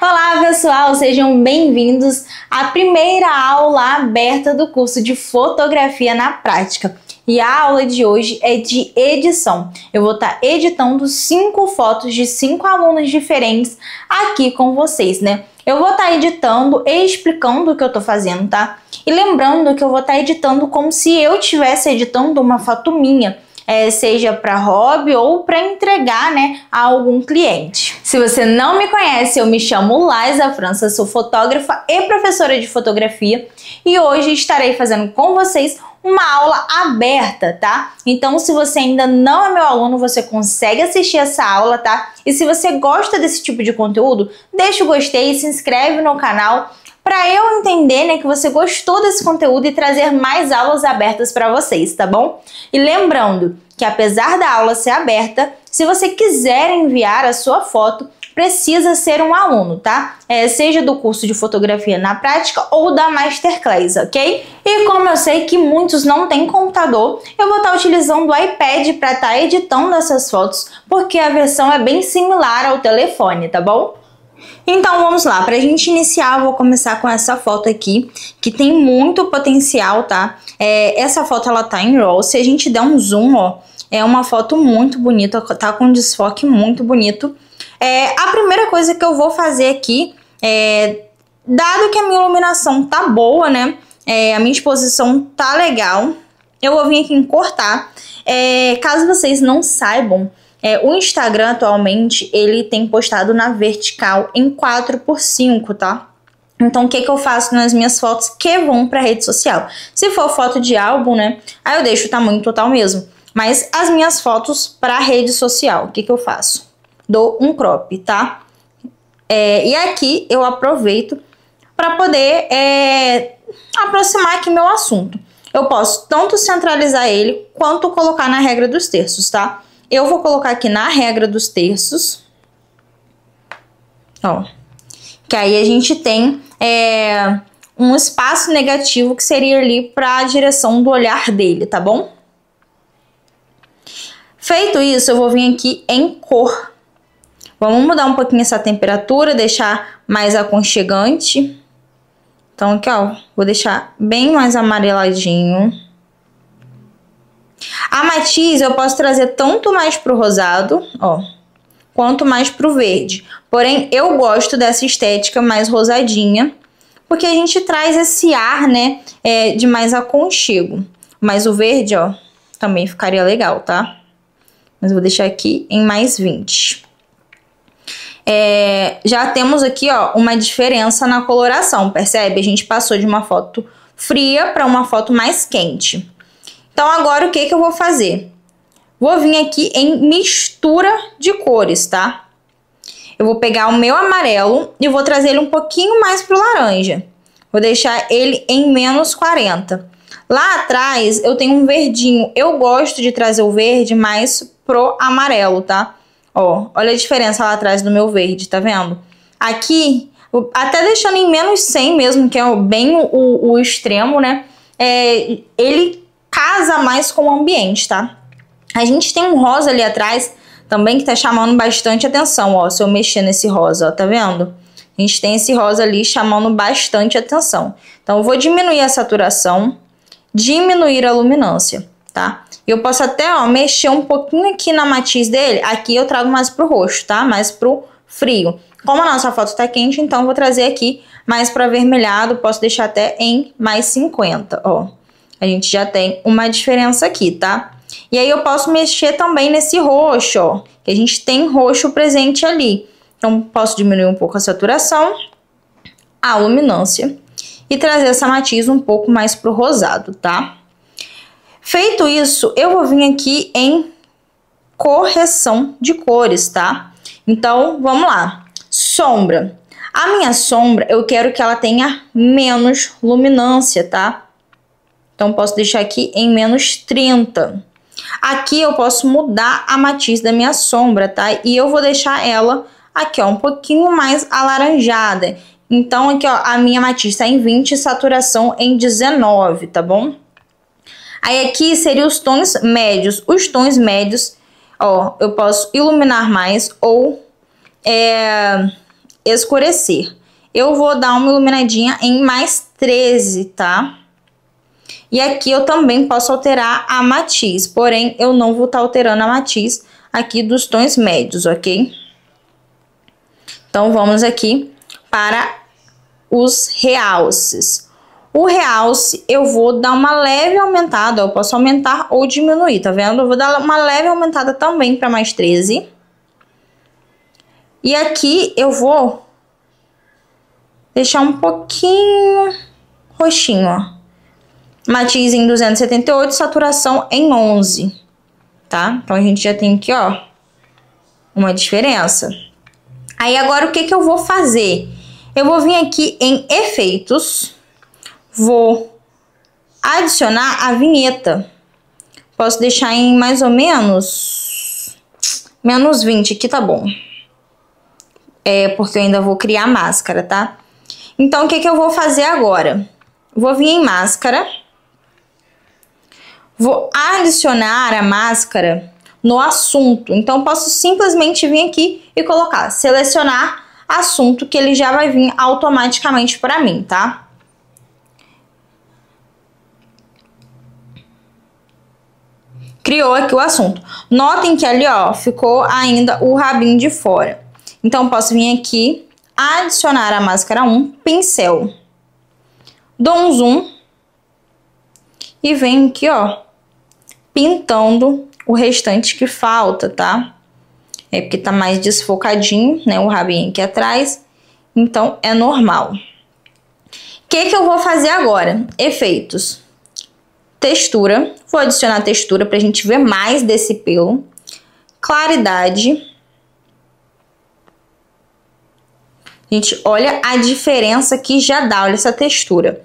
Olá pessoal, sejam bem-vindos à primeira aula aberta do curso de fotografia na prática. E a aula de hoje é de edição. Eu vou estar editando 5 fotos de 5 alunos diferentes aqui com vocês, né? Eu vou estar editando e explicando o que eu tô fazendo, tá? E lembrando que eu vou estar editando como se eu estivesse editando uma foto minha. Seja para hobby ou para entregar, né, a algum cliente. Se você não me conhece, eu me chamo Laisa França, sou fotógrafa e professora de fotografia e hoje estarei fazendo com vocês uma aula aberta, tá? Então, se você ainda não é meu aluno, você consegue assistir essa aula, tá? E se você gosta desse tipo de conteúdo, deixa o gostei e se inscreve no canal para eu entender, né, que você gostou desse conteúdo e trazer mais aulas abertas para vocês, tá bom? E lembrando que apesar da aula ser aberta, se você quiser enviar a sua foto, precisa ser um aluno, tá? Seja do curso de fotografia na prática ou da Masterclass, ok? E como eu sei que muitos não têm computador, eu vou estar utilizando o iPad para estar editando essas fotos, porque a versão é bem similar ao telefone, tá bom? Então vamos lá, pra gente iniciar eu vou começar com essa foto aqui, que tem muito potencial, tá? Essa foto ela tá em RAW, se a gente der um zoom, ó, é uma foto muito bonita, tá com um desfoque muito bonito. A primeira coisa que eu vou fazer aqui, dado que a minha iluminação tá boa, né, a minha exposição tá legal, eu vou vir aqui em cortar. Caso vocês não saibam, o Instagram atualmente, ele tem postado na vertical em 4:5, tá? Então, o que eu faço nas minhas fotos que vão pra rede social? Se for foto de álbum, né, aí eu deixo o tamanho total mesmo. Mas as minhas fotos pra rede social, o que eu faço? Dou um crop, tá? E aqui eu aproveito para poder aproximar aqui meu assunto. Eu posso tanto centralizar ele, quanto colocar na regra dos terços, tá? Eu vou colocar aqui na regra dos terços, ó, que aí a gente tem um espaço negativo que seria ali para a direção do olhar dele, tá bom? Feito isso, eu vou vir aqui em cor. Vamos mudar um pouquinho essa temperatura, deixar mais aconchegante. Então aqui, ó, vou deixar bem mais amareladinho. A matiz eu posso trazer tanto mais pro rosado, ó, quanto mais pro verde. Porém, eu gosto dessa estética mais rosadinha, porque a gente traz esse ar, né, de mais aconchego. Mas o verde, ó, também ficaria legal, tá? Mas eu vou deixar aqui em mais 20. Já temos aqui, ó, uma diferença na coloração, percebe? A gente passou de uma foto fria para uma foto mais quente. Então, agora o que eu vou fazer? Vou vir aqui em mistura de cores, tá? Eu vou pegar o meu amarelo e vou trazer ele um pouquinho mais pro laranja. Vou deixar ele em menos 40. Lá atrás, eu tenho um verdinho. Eu gosto de trazer o verde mais pro amarelo, tá? Ó, olha a diferença lá atrás do meu verde, tá vendo? Aqui, até deixando em menos 100 mesmo, que é bem o extremo, né? Ele casa mais com o ambiente, tá? A gente tem um rosa ali atrás também que tá chamando bastante atenção, ó. Se eu mexer nesse rosa, ó, tá vendo? A gente tem esse rosa ali chamando bastante atenção. Então, eu vou diminuir a saturação, diminuir a luminância, tá? Eu posso até, ó, mexer um pouquinho aqui na matiz dele. Aqui eu trago mais pro roxo, tá? Mais pro frio. Como a nossa foto tá quente, então eu vou trazer aqui mais para avermelhado. Posso deixar até em mais 50, ó. A gente já tem uma diferença aqui, tá? E aí eu posso mexer também nesse roxo, ó. Que a gente tem roxo presente ali. Então, posso diminuir um pouco a saturação, a luminância e trazer essa matiz um pouco mais pro rosado, tá? Feito isso, eu vou vir aqui em correção de cores, tá? Então, vamos lá. Sombra. A minha sombra, eu quero que ela tenha menos luminância, tá? Então, posso deixar aqui em menos 30. Aqui eu posso mudar a matiz da minha sombra, tá? E eu vou deixar ela aqui, ó, um pouquinho mais alaranjada. Então, aqui, ó, a minha matiz tá em 20 e saturação em 19, tá bom? Aí aqui seriam os tons médios. Os tons médios, ó, eu posso iluminar mais ou escurecer. Eu vou dar uma iluminadinha em mais 13, tá? E aqui eu também posso alterar a matiz, porém eu não vou estar alterando a matiz aqui dos tons médios, ok? Então vamos aqui para os realces. O realce eu vou dar uma leve aumentada, eu posso aumentar ou diminuir, tá vendo? Eu vou dar uma leve aumentada também para mais 13. E aqui eu vou deixar um pouquinho roxinho, ó. Matiz em 278, saturação em 11, tá? Então a gente já tem aqui, ó, uma diferença. Aí agora o que que eu vou fazer? Eu vou vir aqui em efeitos, vou adicionar a vinheta. Posso deixar em mais ou menos menos 20, aqui tá bom. Porque eu ainda vou criar máscara, tá? Então o que que eu vou fazer agora? Vou vir em máscara. Vou adicionar a máscara no assunto. Então, posso simplesmente vir aqui e colocar, selecionar assunto, que ele já vai vir automaticamente para mim, tá? Criou aqui o assunto. Notem que ali, ó, ficou ainda o rabinho de fora. Então, posso vir aqui, adicionar a máscara 1, pincel. Dou um zoom e venho aqui, ó, pintando o restante que falta, tá? Porque tá mais desfocadinho, né? O rabinho aqui atrás. Então, é normal. O que que eu vou fazer agora? Efeitos. Textura. Vou adicionar textura pra gente ver mais desse pelo. Claridade. Gente, olha a diferença que já dá. Olha essa textura.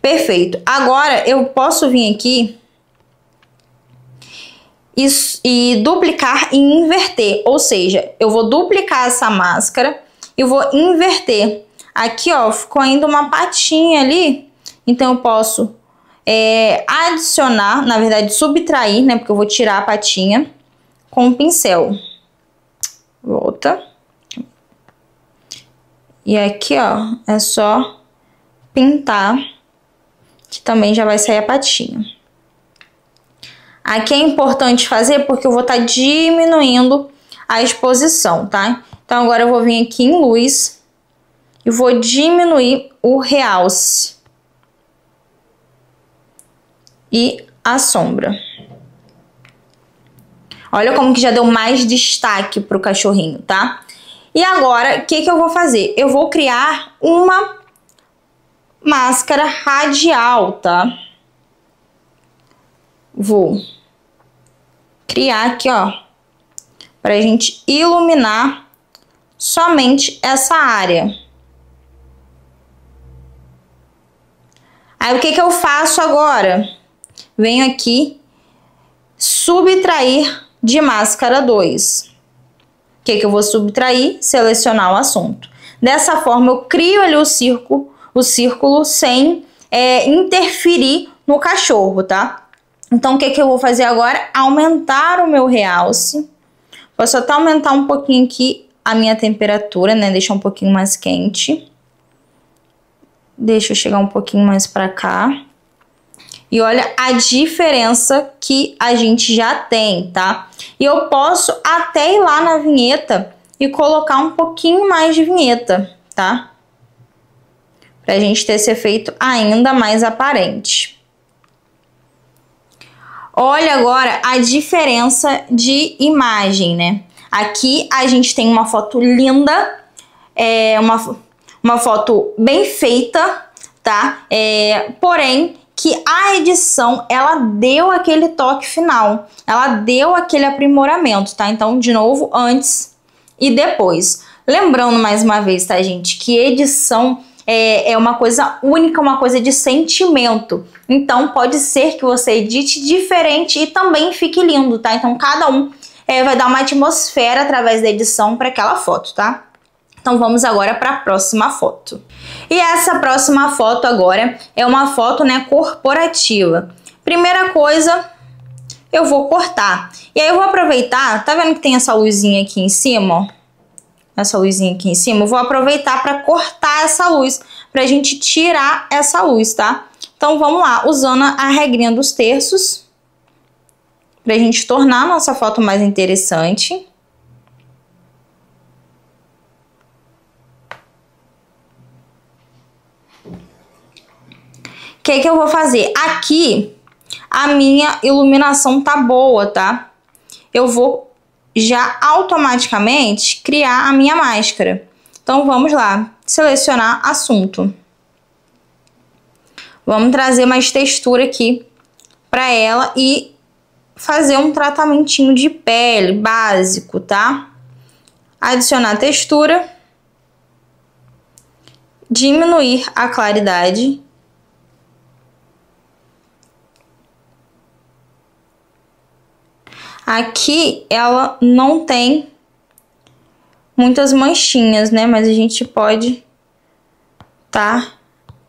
Perfeito. Agora, eu posso vir aqui e duplicar e inverter, ou seja, eu vou duplicar essa máscara e vou inverter. Aqui, ó, ficou ainda uma patinha ali, então eu posso adicionar, na verdade, subtrair, né, porque eu vou tirar a patinha com o pincel. Volta. E aqui, ó, é só pintar, que também já vai sair a patinha. Aqui é importante fazer porque eu vou estar diminuindo a exposição, tá? Então, agora eu vou vir aqui em luz e vou diminuir o realce e a sombra. Olha como que já deu mais destaque pro cachorrinho, tá? E agora, o que que eu vou fazer? Eu vou criar uma máscara radial, tá? Vou criar aqui, ó, pra gente iluminar somente essa área. Aí, o que que eu faço agora? Venho aqui, subtrair de máscara 2. O que que eu vou subtrair? Selecionar o assunto. Dessa forma, eu crio ali o círculo sem interferir no cachorro, tá? Então, o que que eu vou fazer agora? Aumentar o meu realce. Posso até aumentar um pouquinho aqui a minha temperatura, né? Deixar um pouquinho mais quente. Deixa eu chegar um pouquinho mais pra cá. E olha a diferença que a gente já tem, tá? E eu posso até ir lá na vinheta e colocar um pouquinho mais de vinheta, tá? Pra gente ter esse efeito ainda mais aparente. Olha agora a diferença de imagem, né? Aqui a gente tem uma foto linda, uma foto bem feita, tá? Porém, que a edição, ela deu aquele toque final, ela deu aquele aprimoramento, tá? Então, de novo, antes e depois. Lembrando mais uma vez, tá, gente, que edição é uma coisa única, uma coisa de sentimento. Então, pode ser que você edite diferente e também fique lindo, tá? Então, cada um vai dar uma atmosfera através da edição para aquela foto, tá? Então, vamos agora para a próxima foto. E essa próxima foto agora é uma foto, né, corporativa. Primeira coisa, eu vou cortar. E aí eu vou aproveitar, tá vendo que tem essa luzinha aqui em cima, ó? essa luzinha aqui em cima, eu vou aproveitar para cortar essa luz, pra gente tirar essa luz, tá? Então, vamos lá, usando a regrinha dos terços, pra gente tornar a nossa foto mais interessante. O que eu vou fazer? Aqui, a minha iluminação tá boa, tá? Eu vou já automaticamente criar a minha máscara. Então, vamos lá, selecionar assunto. Vamos trazer mais textura aqui para ela e fazer um tratamentinho de pele básico, tá? Adicionar textura, diminuir a claridade. Aqui ela não tem muitas manchinhas, né? Mas a gente pode tá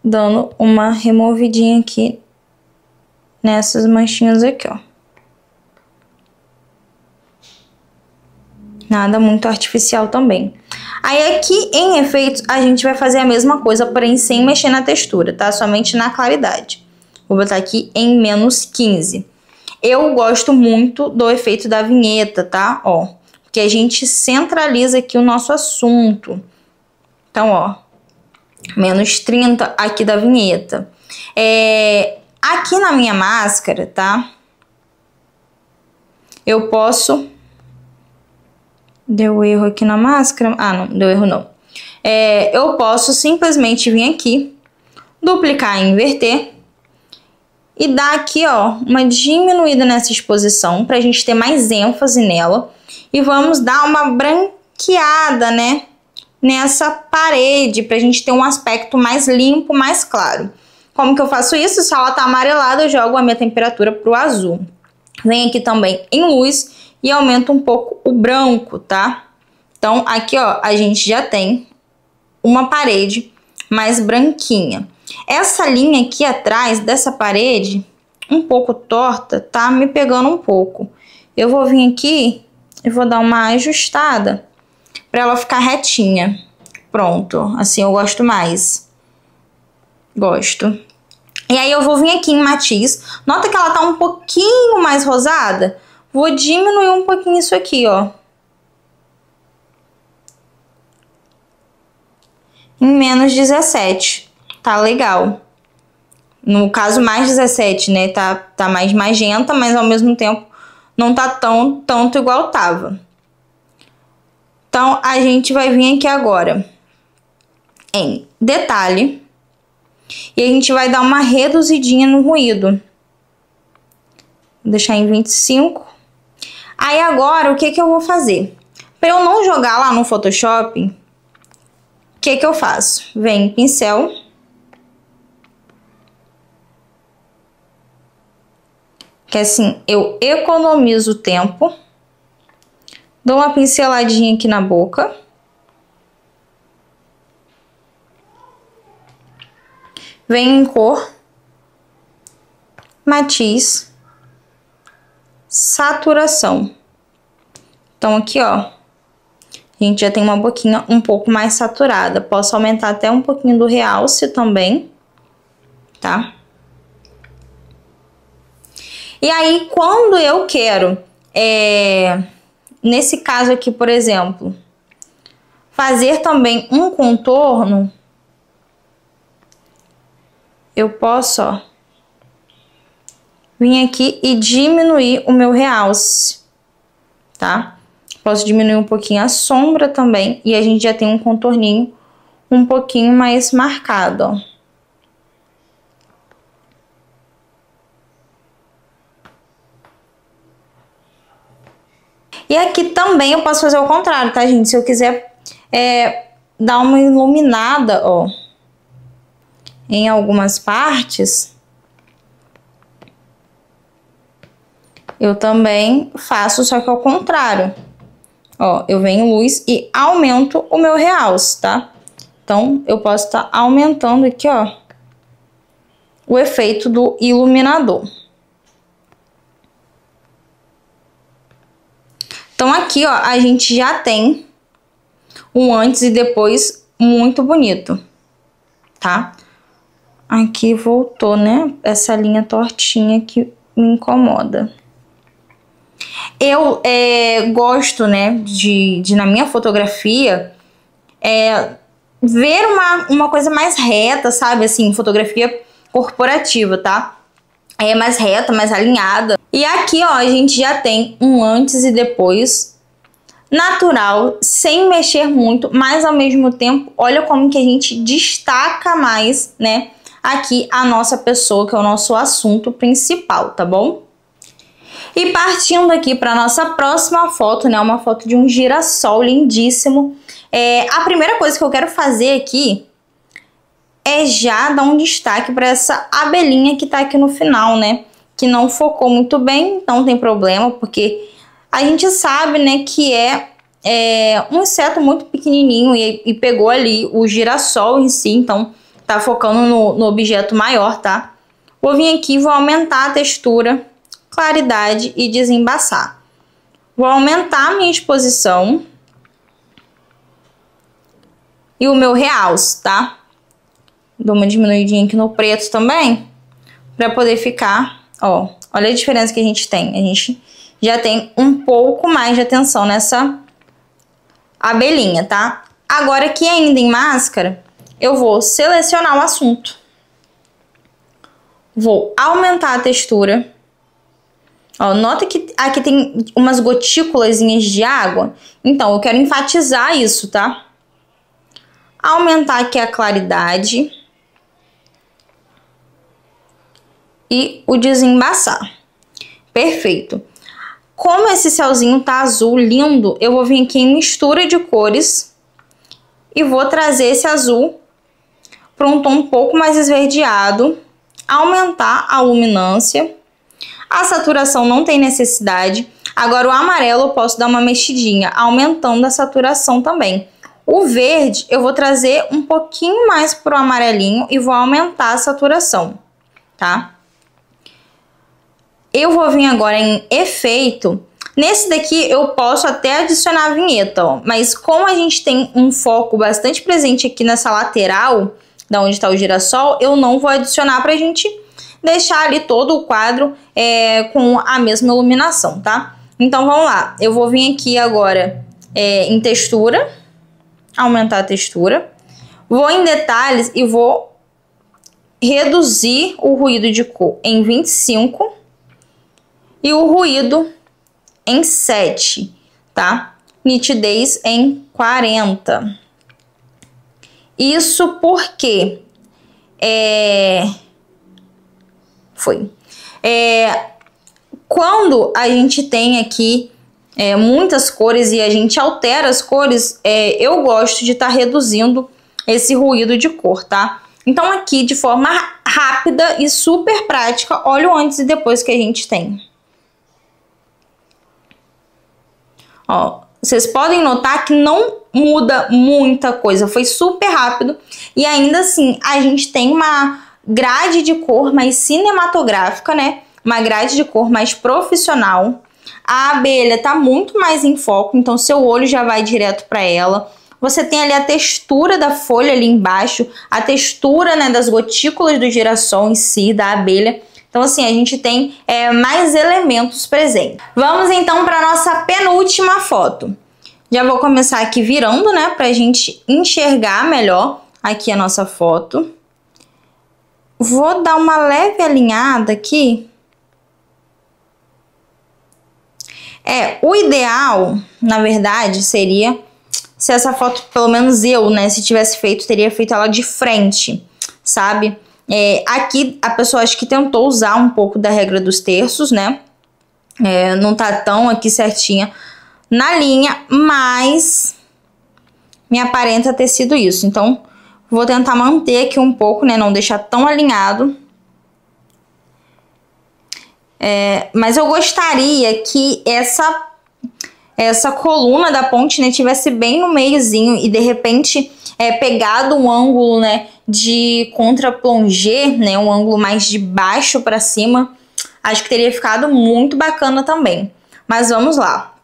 dando uma removidinha aqui nessas manchinhas aqui, ó. Nada muito artificial também. Aí aqui em efeitos a gente vai fazer a mesma coisa, porém sem mexer na textura, tá? Somente na claridade. Vou botar aqui em -15. Eu gosto muito do efeito da vinheta, tá? Ó, porque a gente centraliza aqui o nosso assunto. Então, ó, -30 aqui da vinheta. Aqui na minha máscara, tá? Eu posso... Deu erro aqui na máscara? Ah, não, deu erro não. Eu posso simplesmente vir aqui, duplicar e inverter. E dar aqui, ó, uma diminuída nessa exposição pra gente ter mais ênfase nela. E vamos dar uma branqueada, né, nessa parede pra gente ter um aspecto mais limpo, mais claro. Como que eu faço isso? Se ela tá amarelada, eu jogo a minha temperatura pro azul. Vem aqui também em luz e aumento um pouco o branco, tá? Então, aqui, ó, a gente já tem uma parede mais branquinha. Essa linha aqui atrás dessa parede, um pouco torta, tá me pegando um pouco. Eu vou vir aqui e vou dar uma ajustada para ela ficar retinha. Pronto, assim eu gosto mais. Gosto. E aí eu vou vir aqui em matiz. Nota que ela tá um pouquinho mais rosada. Vou diminuir um pouquinho isso aqui, ó. Em -17. Tá legal. No caso, mais 17, né? Tá mais magenta, mas ao mesmo tempo não tá tanto igual tava. Então, a gente vai vir aqui agora em detalhe. E a gente vai dar uma reduzidinha no ruído. Vou deixar em 25. Aí agora, o que eu vou fazer? Para eu não jogar lá no Photoshop, o que eu faço? Venho em pincel. Que assim, eu economizo tempo. Dou uma pinceladinha aqui na boca. Venho em cor. Matiz. Saturação. Então aqui, ó, a gente já tem uma boquinha um pouco mais saturada. Posso aumentar até um pouquinho do realce também, tá? E aí, quando eu quero, nesse caso aqui, por exemplo, fazer também um contorno, eu posso, ó, vir aqui e diminuir o meu realce, tá? Posso diminuir um pouquinho a sombra também e a gente já tem um contorninho um pouquinho mais marcado, ó. E aqui também eu posso fazer o contrário, tá, gente? Se eu quiser dar uma iluminada, ó, em algumas partes, eu também faço, só que ao contrário. Ó, eu venho luz e aumento o meu realce, tá? Então, eu posso estar aumentando aqui, ó, o efeito do iluminador. Então, aqui, ó, a gente já tem um antes e depois muito bonito, tá? Aqui voltou, né? Essa linha tortinha que me incomoda. Eu gosto, né, de na minha fotografia, ver uma coisa mais reta, sabe? Assim, fotografia corporativa, tá? Mais reta, mais alinhada. E aqui, ó, a gente já tem um antes e depois natural, sem mexer muito, mas ao mesmo tempo, olha como que a gente destaca mais, né, aqui a nossa pessoa, que é o nosso assunto principal, tá bom? E partindo aqui para nossa próxima foto, né, uma foto de um girassol lindíssimo. A primeira coisa que eu quero fazer aqui é já dar um destaque para essa abelhinha que tá aqui no final, né, que não focou muito bem, não tem problema, porque a gente sabe, né, que é um inseto muito pequenininho e pegou ali o girassol em si, então tá focando no objeto maior, tá? Vou vir aqui, vou aumentar a textura, claridade e desembaçar. Vou aumentar a minha exposição e o meu realce, tá? Dou uma diminuidinha aqui no preto também, para poder ficar, ó, olha a diferença que a gente tem. A gente já tem um pouco mais de atenção nessa abelhinha, tá? Agora aqui ainda em máscara, eu vou selecionar o assunto. Vou aumentar a textura. Ó, nota que aqui tem umas gotículazinhas de água. Então, eu quero enfatizar isso, tá? Aumentar aqui a claridade. E o desembaçar. Perfeito. Como esse céuzinho tá azul, lindo, eu vou vir aqui em mistura de cores e vou trazer esse azul para um tom um pouco mais esverdeado, aumentar a luminância. A saturação não tem necessidade. Agora o amarelo eu posso dar uma mexidinha, aumentando a saturação também. O verde eu vou trazer um pouquinho mais pro amarelinho e vou aumentar a saturação, tá? Eu vou vir agora em efeito. Nesse daqui eu posso até adicionar a vinheta, ó. Mas como a gente tem um foco bastante presente aqui nessa lateral, da onde está o girassol, eu não vou adicionar pra gente deixar ali todo o quadro com a mesma iluminação, tá? Então vamos lá. Eu vou vir aqui agora em textura, aumentar a textura. Vou em detalhes e vou reduzir o ruído de cor em 25 e o ruído em 7, tá? Nitidez em 40. Isso porque quando a gente tem aqui muitas cores e a gente altera as cores, eu gosto de estar reduzindo esse ruído de cor, tá? Então aqui, de forma rápida e super prática, olha o antes e depois que a gente tem. Ó, vocês podem notar que não muda muita coisa, foi super rápido e ainda assim a gente tem uma grade de cor mais cinematográfica, né? Uma grade de cor mais profissional. A abelha tá muito mais em foco, então seu olho já vai direto para ela. Você tem ali a textura da folha ali embaixo, a textura, né, das gotículas do girassol em si, da abelha. Então, assim, a gente tem mais elementos presentes. Vamos, então, para a nossa penúltima foto. Já vou começar aqui virando, né, para a gente enxergar melhor aqui a nossa foto. Vou dar uma leve alinhada aqui. O ideal, na verdade, seria se essa foto, pelo menos eu, né, se tivesse feito, teria feito ela de frente, sabe? Aqui a pessoa acho que tentou usar um pouco da regra dos terços, né? Não tá tão aqui certinha na linha, mas me aparenta ter sido isso. Então, vou tentar manter aqui um pouco, né? Não deixar tão alinhado. Mas eu gostaria que essa coluna da ponte, né, tivesse bem no meiozinho e de repente pegado um ângulo, né, de contra-plongé, né, um ângulo mais de baixo para cima. Acho que teria ficado muito bacana também. Mas vamos lá.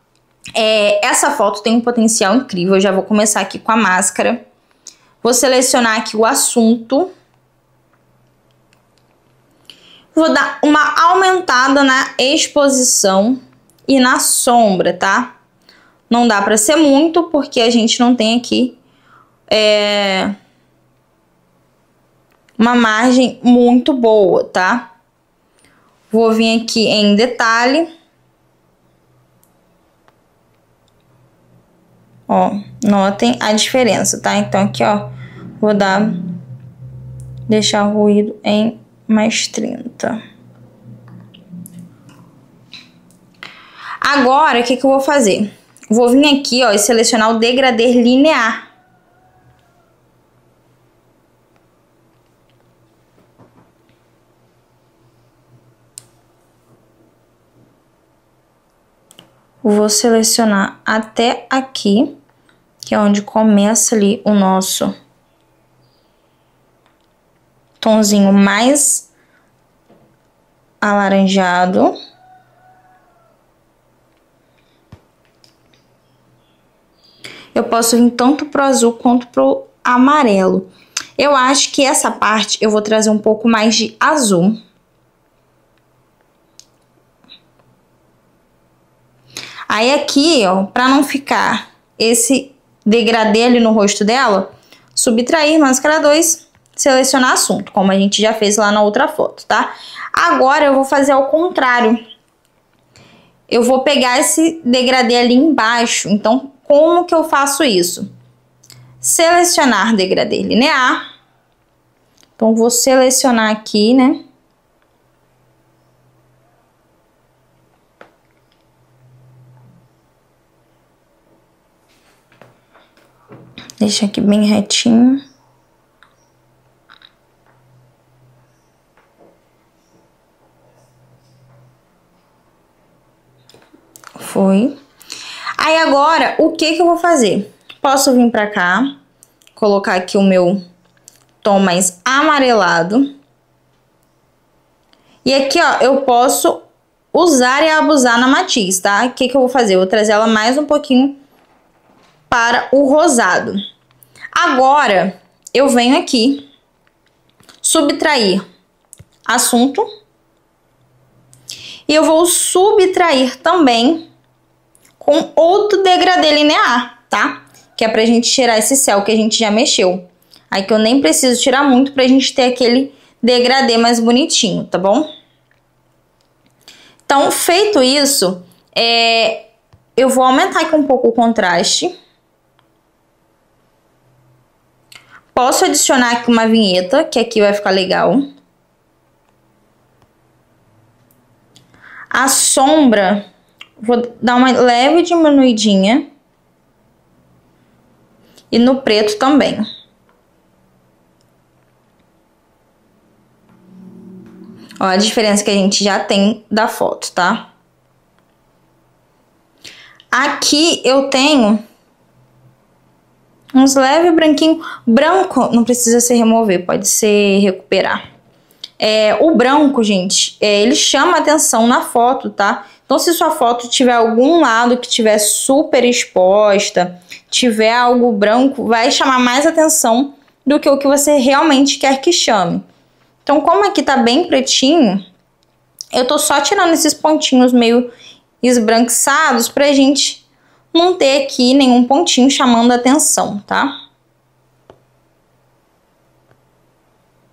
Essa foto tem um potencial incrível. Eu já vou começar aqui com a máscara. Vou selecionar aqui o assunto. Vou dar uma aumentada na exposição e na sombra, tá? Não dá pra ser muito, porque a gente não tem aqui uma margem muito boa, tá? Vou vir aqui em detalhe. Ó, notem a diferença, tá? Então aqui, ó, vou deixar o ruído em mais 30. Agora, o que eu vou fazer? Vou vir aqui, ó, e selecionar o degradê linear. Vou selecionar até aqui, que é onde começa ali o nosso tonzinho mais alaranjado. Eu posso vir tanto pro azul quanto pro amarelo. Eu acho que essa parte eu vou trazer um pouco mais de azul. Aí aqui, ó, pra não ficar esse degradê ali no rosto dela, subtrair máscara 2, selecionar assunto, como a gente já fez lá na outra foto, tá? Agora eu vou fazer ao contrário. Eu vou pegar esse degradê ali embaixo. Então, como que eu faço isso? Selecionar degradê linear. Então, vou selecionar aqui, né? Deixa aqui bem retinho. Foi. Aí agora, o que eu vou fazer? Posso vir pra cá, colocar aqui o meu tom mais amarelado. E aqui, ó, eu posso usar e abusar na matiz, tá? O que eu vou fazer? Eu vou trazer ela mais um pouquinho para o rosado. Agora, eu venho aqui, subtrair assunto. E eu vou subtrair também com outro degradê linear, tá? Que é pra gente tirar esse céu que a gente já mexeu. Aí que eu nem preciso tirar muito pra gente ter aquele degradê mais bonitinho, tá bom? Então, feito isso, eu vou aumentar aqui um pouco o contraste. Posso adicionar aqui uma vinheta, que aqui vai ficar legal. A sombra, vou dar uma leve diminuidinha. E no preto também. Ó, a diferença que a gente já tem da foto, tá? Aqui eu tenho uns leves branquinhos. Branco não precisa ser remover, pode ser recuperar. O branco, gente, ele chama atenção na foto, tá? Então, se sua foto tiver algum lado que tiver super exposta, tiver algo branco, vai chamar mais atenção do que o que você realmente quer que chame. Então, como aqui tá bem pretinho, eu tô só tirando esses pontinhos meio esbranquiçados pra gente não ter aqui nenhum pontinho chamando atenção, tá?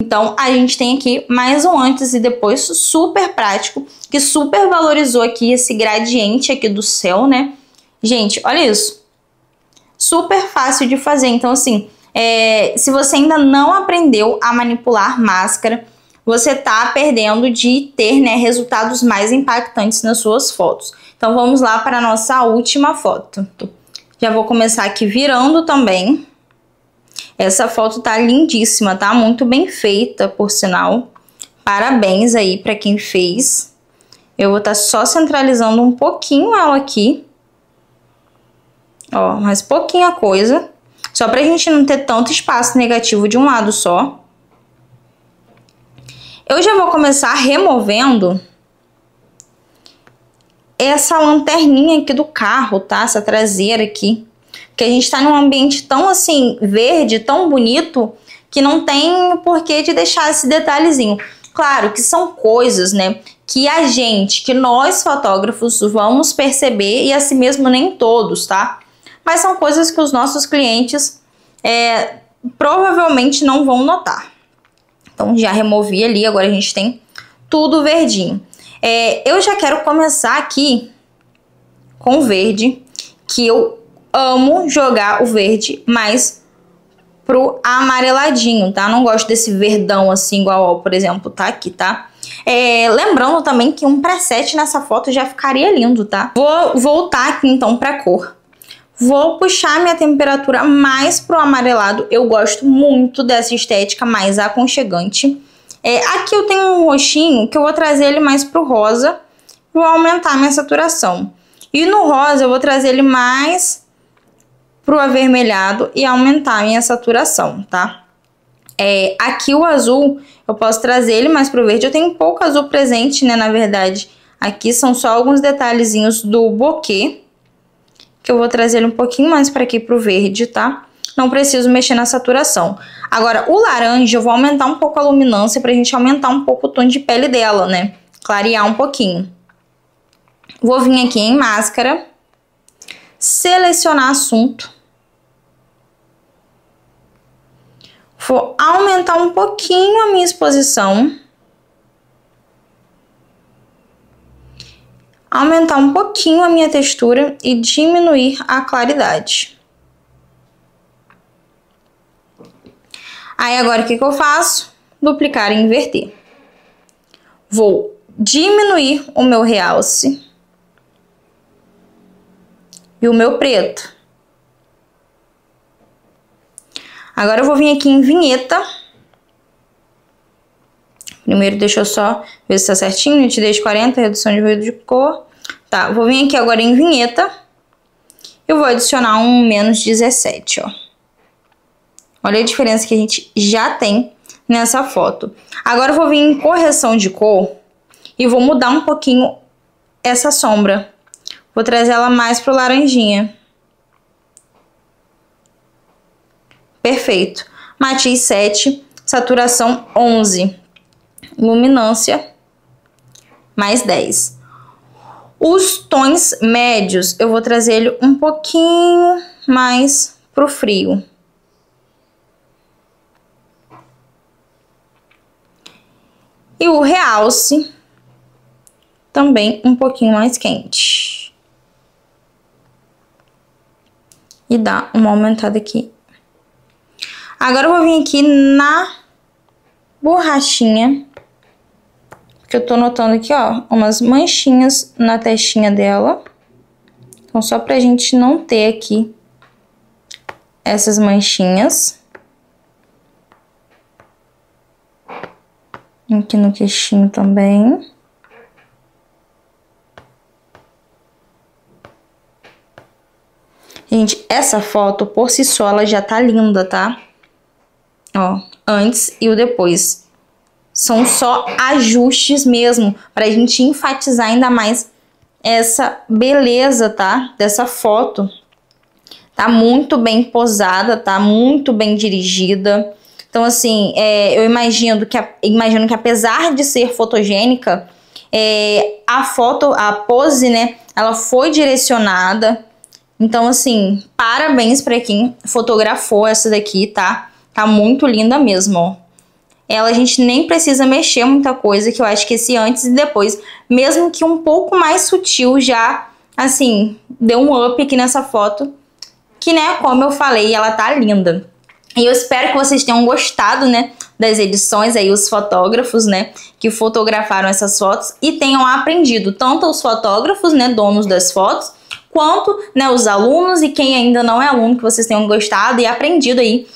Então, a gente tem aqui mais um antes e depois super prático, que super valorizou aqui esse gradiente aqui do céu, né? Gente, olha isso. Super fácil de fazer. Então, assim, se você ainda não aprendeu a manipular máscara, você tá perdendo de ter, né, resultados mais impactantes nas suas fotos. Então, vamos lá para a nossa última foto. Já vou começar aqui virando também. Essa foto tá lindíssima, tá? Muito bem feita, por sinal. Parabéns aí pra quem fez. Eu vou estar só centralizando um pouquinho ela aqui. Ó, mas pouquinha coisa. Só pra gente não ter tanto espaço negativo de um lado só. Eu já vou começar removendo essa lanterninha aqui do carro, tá? Essa traseira aqui. Porque a gente tá num ambiente tão assim, verde, tão bonito, que não tem porquê de deixar esse detalhezinho. Claro que são coisas, né, que nós fotógrafos vamos perceber, e assim mesmo nem todos, tá? Mas são coisas que os nossos clientes provavelmente não vão notar. Então já removi ali, agora a gente tem tudo verdinho. Eu já quero começar aqui com o verde, que eu amo jogar o verde mais pro amareladinho, tá? Não gosto desse verdão assim, igual, ó, por exemplo, tá aqui, tá? Lembrando também que um preset nessa foto já ficaria lindo, tá? Vou voltar aqui então pra cor. Vou puxar minha temperatura mais pro amarelado. Eu gosto muito dessa estética mais aconchegante. Aqui eu tenho um roxinho que eu vou trazer ele mais pro rosa. Vou aumentar minha saturação. E no rosa eu vou trazer ele mais pro avermelhado e aumentar a minha saturação, tá? Aqui o azul, eu posso trazer ele mais pro verde. Eu tenho pouco azul presente, né, na verdade. Aqui são só alguns detalhezinhos do bokeh, que eu vou trazer ele um pouquinho mais para aqui pro verde, tá? Não preciso mexer na saturação. Agora, o laranja, eu vou aumentar um pouco a luminância pra gente aumentar um pouco o tom de pele dela, né? Clarear um pouquinho. Vou vir aqui em máscara, selecionar assunto. Vou aumentar um pouquinho a minha exposição. Aumentar um pouquinho a minha textura e diminuir a claridade. Aí agora o que eu faço? Duplicar e inverter. Vou diminuir o meu realce e o meu preto. Agora eu vou vir aqui em vinheta. Primeiro deixa eu só ver se tá certinho. Nitidez 40, redução de ruído de cor. Tá, vou vir aqui agora em vinheta. Eu vou adicionar um menos 17, ó. Olha a diferença que a gente já tem nessa foto. Agora eu vou vir em correção de cor e vou mudar um pouquinho essa sombra. Vou trazer ela mais pro laranjinha. Perfeito. Matiz 7, saturação 11. Luminância mais 10. Os tons médios eu vou trazer ele um pouquinho mais pro frio. E o realce também um pouquinho mais quente. E dá uma aumentada aqui. Agora eu vou vir aqui na borrachinha, que eu tô notando aqui, ó, umas manchinhas na testinha dela. Então, só pra gente não ter aqui essas manchinhas. Aqui no queixinho também. Gente, essa foto por si só ela já tá linda, tá? Ó, antes e o depois. São só ajustes mesmo, pra gente enfatizar ainda mais essa beleza, tá? Dessa foto. Tá muito bem posada, tá muito bem dirigida. Então, assim, eu imagino que apesar de ser fotogênica, a pose, né, ela foi direcionada. Então, assim, parabéns pra quem fotografou essa daqui, tá? Tá muito linda mesmo, ó. Ela a gente nem precisa mexer muita coisa, que eu acho que esse antes e depois, mesmo que um pouco mais sutil, já, assim, deu um up aqui nessa foto. Que, né, como eu falei, ela tá linda. E eu espero que vocês tenham gostado, né, das edições aí, os fotógrafos, né, que fotografaram essas fotos e tenham aprendido, tanto os fotógrafos, né, donos das fotos, quanto, né, os alunos e quem ainda não é aluno, que vocês tenham gostado e aprendido aí,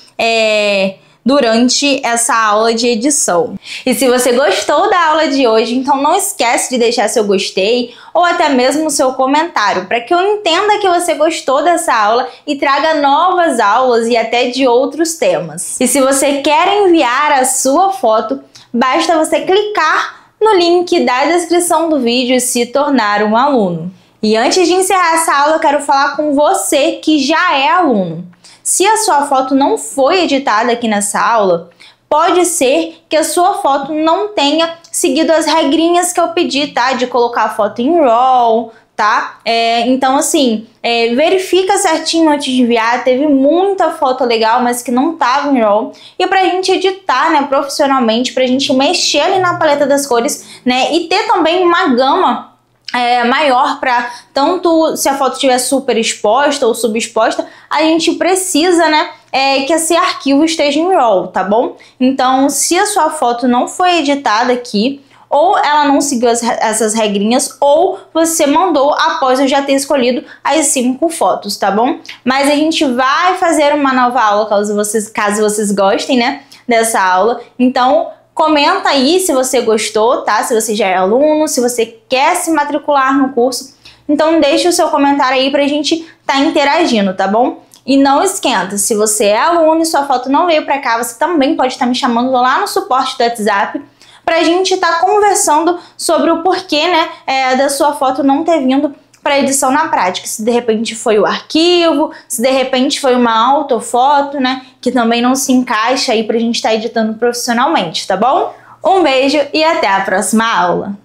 durante essa aula de edição. E se você gostou da aula de hoje, então não esquece de deixar seu gostei ou até mesmo seu comentário, para que eu entenda que você gostou dessa aula e traga novas aulas e até de outros temas. E se você quer enviar a sua foto, basta você clicar no link da descrição do vídeo e se tornar um aluno. E antes de encerrar essa aula, eu quero falar com você que já é aluno. Se a sua foto não foi editada aqui nessa aula, pode ser que a sua foto não tenha seguido as regrinhas que eu pedi, tá? De colocar a foto em RAW, tá? Então, assim, verifica certinho antes de enviar. Teve muita foto legal, mas que não tava em RAW. E pra gente editar, né, profissionalmente, pra gente mexer ali na paleta das cores, né, e ter também uma gama maior para tanto se a foto estiver super exposta ou subexposta, a gente precisa, né, que esse arquivo esteja em RAW, tá bom? Então, se a sua foto não foi editada aqui, ou ela não seguiu essas regrinhas, ou você mandou após eu já ter escolhido as 5 fotos, tá bom? Mas a gente vai fazer uma nova aula caso vocês gostem, né, dessa aula. Então, comenta aí se você gostou, tá? Se você já é aluno, se você quer se matricular no curso. Então deixa o seu comentário aí pra gente tá interagindo, tá bom? E não esquenta, se você é aluno e sua foto não veio pra cá, você também pode estar me chamando lá no suporte do WhatsApp pra gente tá conversando sobre o porquê, né, da sua foto não ter vindo para edição na prática, se de repente foi o arquivo, se de repente foi uma autofoto, né, que também não se encaixa aí pra gente estar editando profissionalmente, tá bom? Um beijo e até a próxima aula!